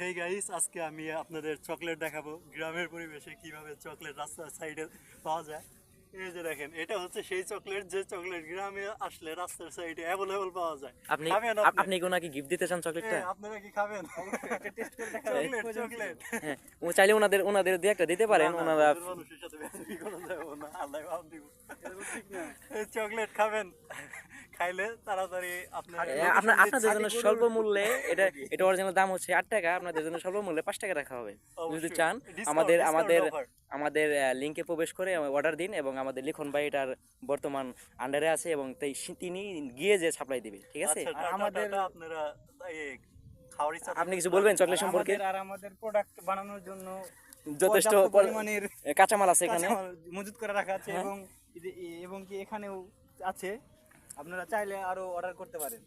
Hey guys, আজকে আমি আপনাদের চকলেট দেখাবো গ্রামের পরিবেশে কিভাবে চকলেট রাস্তার সাইডে পাওয়া যায়। এই যে দেখেন, এটা হচ্ছে সেই চকলেট যে চকলেট গ্রামে আসলে রাস্তার সাইডে অ্যাভেলেবল পাওয়া যায়। আপনি খাবেন আপনি কি ওনাকে গিফট দিতে চান চকলেটটা? আপনারা কি খাবেন? চকলেট চকলেট হ্যাঁ, ও চাইলে ওনাদের দিয়ে একটা দিতে পারেন। ওনারা মানুষের সাথে বেয়াদবি করা যাবে না, আল্লাহ মাফ দিব। এই চকলেট খাবেন, খাইলে তাড়াতাড়ি আপনাদের জন্য স্বল্প মূল্যে এটা অরিজিনাল দাম হচ্ছে 8 টাকা, আপনাদের জন্য স্বল্প মূল্যে 5 টাকা রাখা হবে। যদি চান আমাদের লিংকে প্রবেশ করে অর্ডার দিন, এবং আমাদের লিখন ভাই এটার বর্তমান আন্ডারে আছে এবং তিনি গিয়ে যে সাপ্লাই দিবে, ঠিক আছে? আমাদের আপনারা আপনি কিছু বলবেন চকলেট সম্পর্কে? আর আমাদের প্রোডাক্ট বানানোর জন্য যথেষ্ট পরিমাণের কাঁচামাল আছে এখানে, মজুত করে রাখা আছে, এবং কি এখানেও আছে। আপনারা চাইলে আরো অর্ডার করতে পারেন।